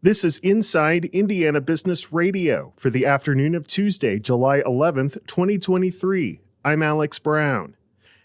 This is Inside Indiana Business Radio for the afternoon of Tuesday, July 11th, 2023. I'm Alex Brown.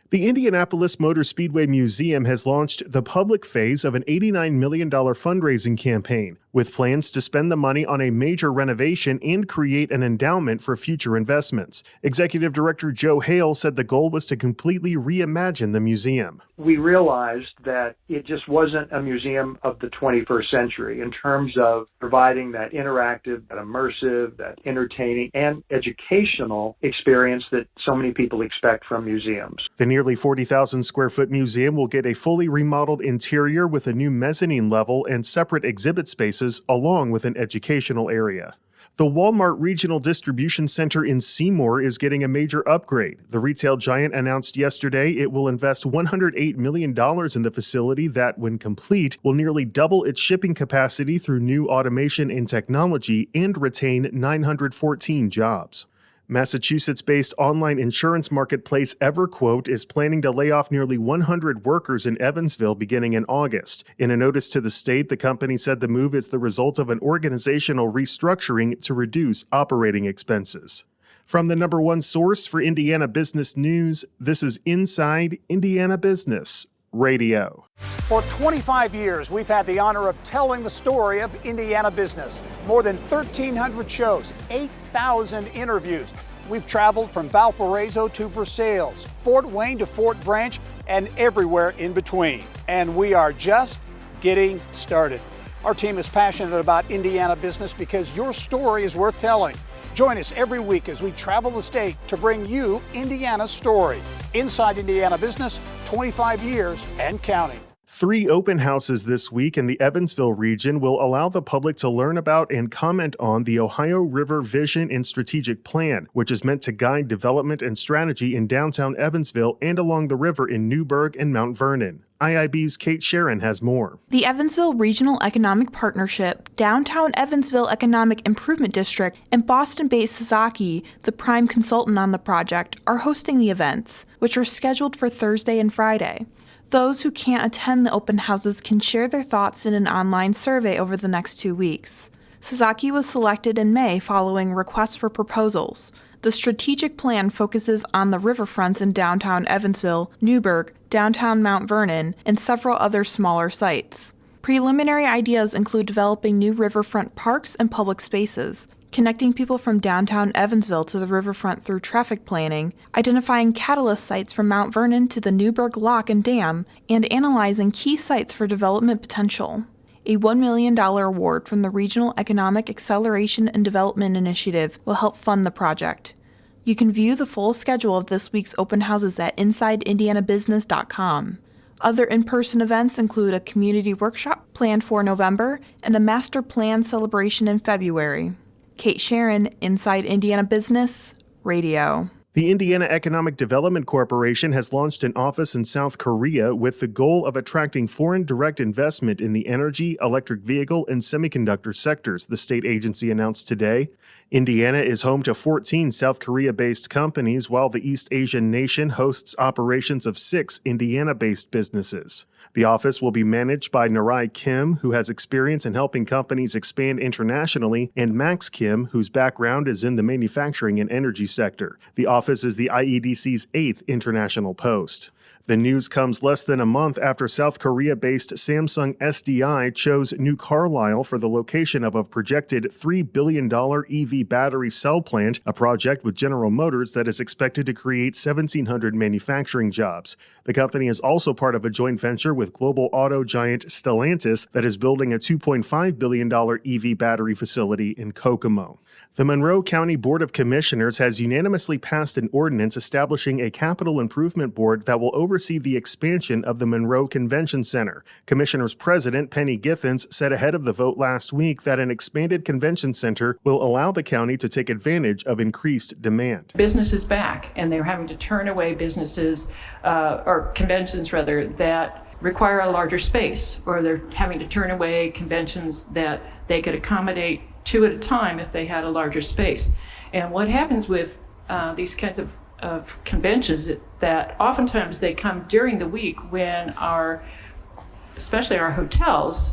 The Indianapolis Motor Speedway Museum has launched the public phase of an $89 million fundraising campaign, with plans to spend the money on a major renovation and create an endowment for future investments. Executive Director Joe Hale said the goal was to completely reimagine the museum. We realized that it just wasn't a museum of the 21st century in terms of providing that interactive, that immersive, that entertaining, and educational experience that so many people expect from museums. The nearly 40,000 square foot museum will get a fully remodeled interior with a new mezzanine level and separate exhibit spaces, along with an educational area. The Walmart Regional Distribution Center in Seymour is getting a major upgrade. The retail giant announced yesterday it will invest $108 million in the facility that, when complete, will nearly double its shipping capacity through new automation and technology and retain 914 jobs. Massachusetts-based online insurance marketplace EverQuote is planning to lay off nearly 100 workers in Evansville beginning in August. In a notice to the state, the company said the move is the result of an organizational restructuring to reduce operating expenses. From the number one source for Indiana business news, this is Inside Indiana Business Radio. For 25 years, we've had the honor of telling the story of Indiana business. More than 1,300 shows, 8,000 interviews. We've traveled from Valparaiso to Versailles, Fort Wayne to Fort Branch, and everywhere in between. And we are just getting started. Our team is passionate about Indiana business because your story is worth telling. Join us every week as we travel the state to bring you Indiana's story. Inside Indiana Business, 25 years and counting. 3 open houses this week in the Evansville region will allow the public to learn about and comment on the Ohio River Vision and Strategic Plan, which is meant to guide development and strategy in downtown Evansville and along the river in Newburgh and Mount Vernon. IIB's Kate Sharon has more. The Evansville Regional Economic Partnership, Downtown Evansville Economic Improvement District, and Boston-based Sasaki, the prime consultant on the project, are hosting the events, which are scheduled for Thursday and Friday. Those who can't attend the open houses can share their thoughts in an online survey over the next 2 weeks. Sasaki was selected in May following requests for proposals. The strategic plan focuses on the riverfronts in downtown Evansville, Newburgh, downtown Mount Vernon, and several other smaller sites. Preliminary ideas include developing new riverfront parks and public spaces, connecting people from downtown Evansville to the riverfront through traffic planning, identifying catalyst sites from Mount Vernon to the Newburgh Lock and Dam, and analyzing key sites for development potential. A $1 million award from the Regional Economic Acceleration and Development Initiative will help fund the project. You can view the full schedule of this week's open houses at InsideIndianaBusiness.com. Other in-person events include a community workshop planned for November and a master plan celebration in February. Kate Sharon, Inside Indiana Business Radio. The Indiana Economic Development Corporation has launched an office in South Korea with the goal of attracting foreign direct investment in the energy, electric vehicle, and semiconductor sectors, the state agency announced today. Indiana is home to 14 South Korea-based companies, while the East Asian nation hosts operations of 6 Indiana-based businesses. The office will be managed by Narai Kim, who has experience in helping companies expand internationally, and Max Kim, whose background is in the manufacturing and energy sector. The office is the IEDC's 8th international post. The news comes less than a month after South Korea-based Samsung SDI chose New Carlisle for the location of a projected $3 billion EV battery cell plant, a project with General Motors that is expected to create 1,700 manufacturing jobs. The company is also part of a joint venture with global auto giant Stellantis that is building a $2.5 billion EV battery facility in Kokomo. The Monroe County Board of Commissioners has unanimously passed an ordinance establishing a capital improvement board that will oversee the expansion of the Monroe Convention Center. Commissioners President Penny Giffens said ahead of the vote last week that an expanded convention center will allow the county to take advantage of increased demand. Business is back, and they're having to turn away businesses, or conventions rather, that require a larger space, or they're having to turn away conventions that they could accommodate 2 at a time if they had a larger space. And what happens with these kinds of conventions that oftentimes they come during the week when especially our hotels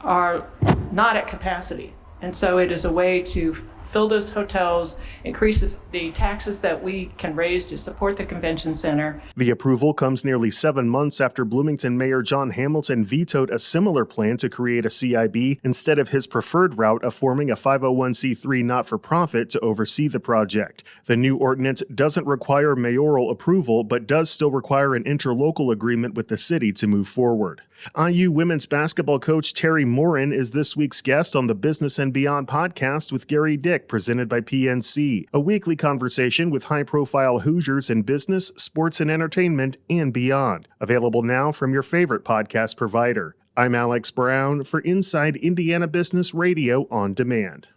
are not at capacity. And so it is a way to fill those hotels, increase the taxes that we can raise to support the convention center. The approval comes nearly 7 months after Bloomington Mayor John Hamilton vetoed a similar plan to create a CIB instead of his preferred route of forming a 501c3 not-for-profit to oversee the project. The new ordinance doesn't require mayoral approval, but does still require an interlocal agreement with the city to move forward. IU women's basketball coach Terry Morin is this week's guest on the Business and Beyond podcast with Gary Dick, presented by PNC, a weekly conversation with high-profile Hoosiers in business, sports, and entertainment, and beyond. Available now from your favorite podcast provider. I'm Alex Brown for Inside Indiana Business Radio on Demand.